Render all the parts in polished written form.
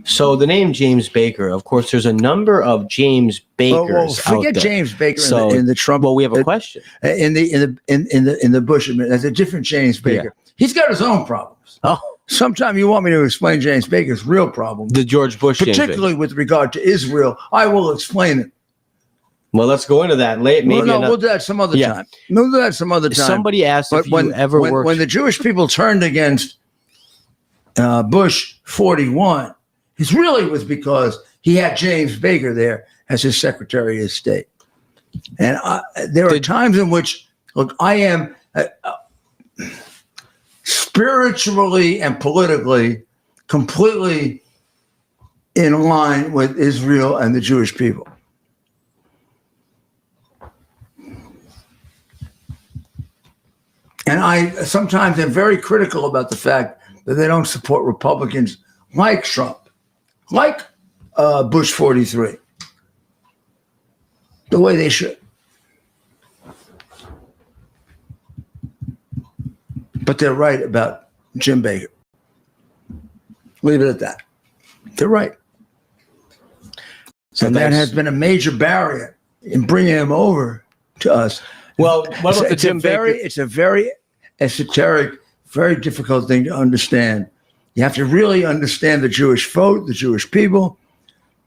So the name James Baker, of course, there's a number of James Bakers forget out there. James Baker So, in the Trump. Well, we have a question. In the Bush administration. There's a different James Baker. Yeah. He's got his own problems. Oh, Sometime you want me to explain James Baker's real problems, the George Bush James particularly with regard to Israel. I will explain it. Well, let's go into that late. Maybe we'll do that some other time. We'll do that some other time. Somebody asked if you ever worked. When the Jewish people turned against Bush 41, it really was because he had James Baker there as his Secretary of State. And there are times in which, look, I am spiritually and politically completely in line with Israel and the Jewish people. And I sometimes am very critical about the fact that they don't support Republicans like Trump, like Bush 43, the way they should. But they're right about Jim Baker. Leave it at that. They're right. So that has been a major barrier in bringing him over to us. Well, what about Jim Baker? It's a very esoteric, very difficult thing to understand. You have to really understand the Jewish vote, the Jewish people.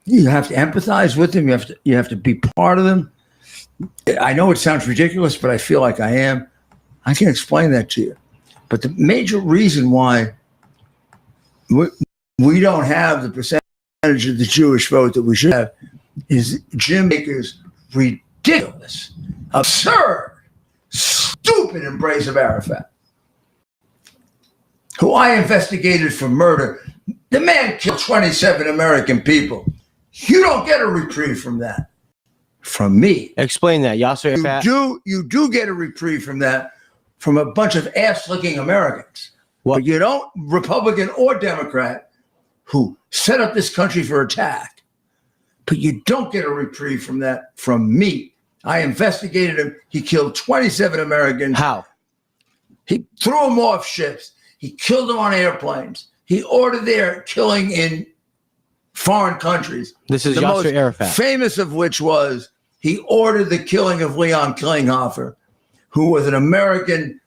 You have to empathize with them. You have to be part of them. I know it sounds ridiculous, but I feel like I am. I can explain that to you. But the major reason why we don't have the percentage of the Jewish vote that we should have is Jim Baker's ridiculous, absurd, stupid embrace of Arafat, who I investigated for murder. The man killed 27 American people. You don't get a reprieve from that. From me. Explain that, Yasser Arafat. You do get a reprieve from that from a bunch of ass-licking Americans. What? But you don't, Republican or Democrat, who set up this country for attack. But you don't get a reprieve from that from me. I investigated him. He killed 27 Americans. How? He threw them off ships. He killed them on airplanes. He ordered their killing in foreign countries. This is the Yasser most Arafat. Famous of which was he ordered the killing of Leon Klinghoffer, who was an American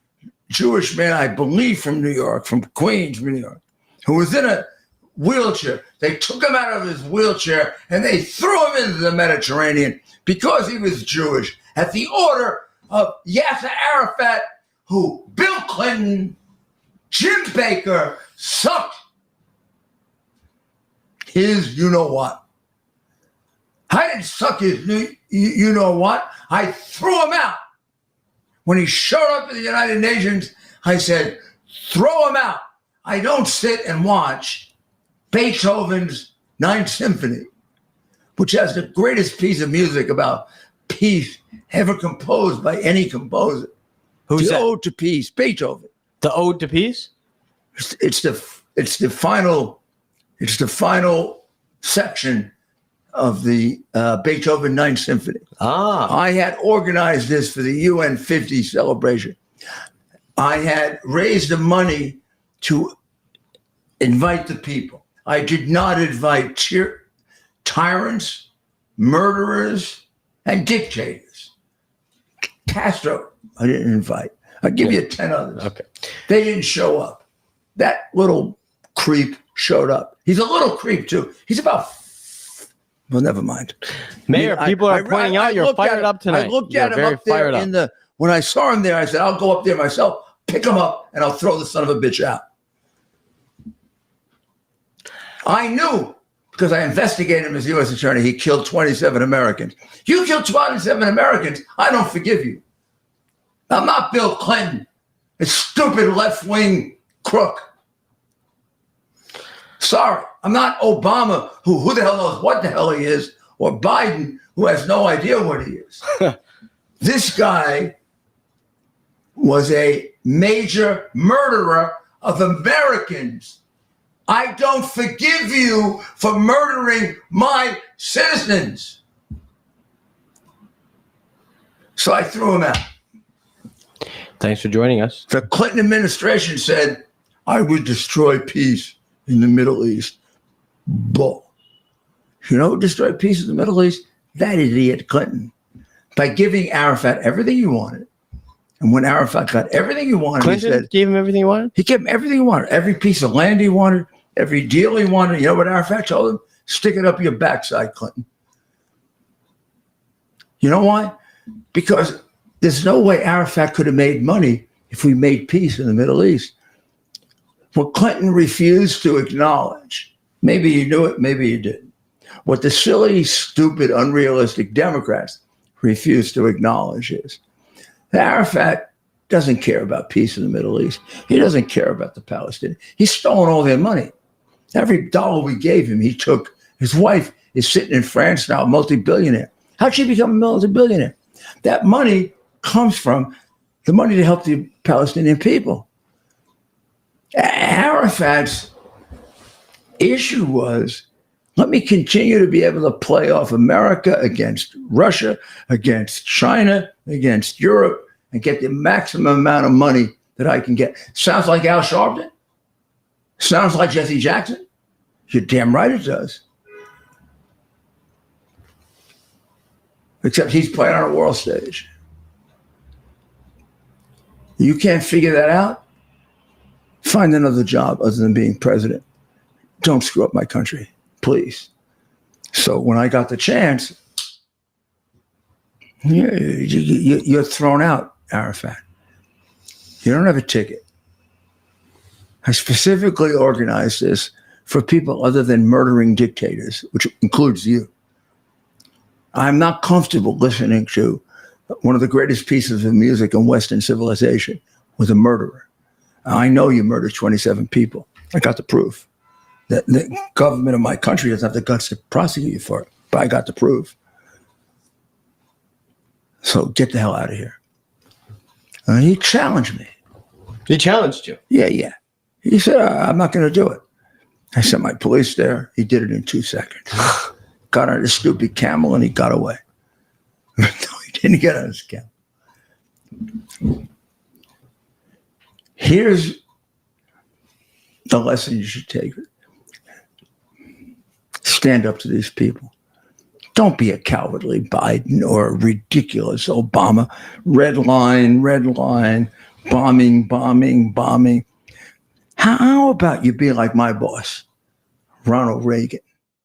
Jewish man, I believe from New York, from Queens, New York, who was in a wheelchair. They took him out of his wheelchair and they threw him into the Mediterranean because he was Jewish at the order of Yasser Arafat, who Bill Clinton, Jim Baker sucked his you-know-what. I didn't suck his you-know-what. I threw him out. When he showed up at the United Nations, I said, throw him out. I don't sit and watch Beethoven's Ninth Symphony, which has the greatest piece of music about peace ever composed by any composer. Who's that? Ode to Peace, Beethoven. The Ode to Peace? It's the final section of the Beethoven Ninth Symphony. I had organized this for the UN 50 celebration. I had raised the money to invite the people. I did not invite tyrants, murderers, and dictators. Castro, I didn't invite. I'll give you 10 others. Okay. They didn't show up. That little creep showed up. He's a little creep, too. He's about... Well, never mind. Mayor, people are pointing out you're fired up tonight. I looked at him up there when I saw him there, I said, I'll go up there myself, pick him up, and I'll throw the son of a bitch out. I knew, because I investigated him as U.S. attorney, he killed 27 Americans. You killed 27 Americans, I don't forgive you. I'm not Bill Clinton, a stupid left-wing crook. Sorry, I'm not Obama, who the hell knows what the hell he is, or Biden, who has no idea what he is. This guy was a major murderer of Americans. I don't forgive you for murdering my citizens. So I threw him out. Thanks for joining us. The Clinton administration said, I would destroy peace in the Middle East. Bull. You know who destroyed peace in the Middle East? That idiot Clinton. By giving Arafat everything he wanted. And when Arafat got everything he wanted, Clinton he said, gave him everything he wanted? he gave him everything he wanted. Every piece of land he wanted, every deal he wanted. You know what Arafat told him? Stick it up your backside, Clinton. You know why? Because there's no way Arafat could have made money if we made peace in the Middle East. What Clinton refused to acknowledge, maybe you knew it, maybe you didn't. What the silly, stupid, unrealistic Democrats refused to acknowledge is that Arafat doesn't care about peace in the Middle East. He doesn't care about the Palestinians. He's stolen all their money. Every dollar we gave him, he took. His wife is sitting in France now, a multi-billionaire. How'd she become a multi-billionaire? That money comes from the money to help the Palestinian people. Arafat's issue was, let me continue to be able to play off America against Russia, against China, against Europe, and get the maximum amount of money that I can get. Sounds like Al Sharpton? Sounds like Jesse Jackson? You're damn right it does. Except he's playing on a world stage. You can't figure that out? Find another job other than being president. Don't screw up my country, please. So when I got the chance, you're thrown out, Arafat. You don't have a ticket. I specifically organized this for people other than murdering dictators, which includes you. I'm not comfortable listening to one of the greatest pieces of music in Western civilization with a murderer. I know you murdered 27 people. I got the proof. The government of my country doesn't have the guts to prosecute you for it, but I got the proof. So get the hell out of here. And he challenged me. He challenged you? Yeah. He said, I'm not going to do it. I sent my police there. He did it in 2 seconds. Got on his stupid camel and he got away. No, he didn't get on his camel. Here's the lesson you should take. Stand up to these people. Don't be a cowardly Biden or a ridiculous Obama. Red line, bombing. How about you be like my boss, Ronald Reagan?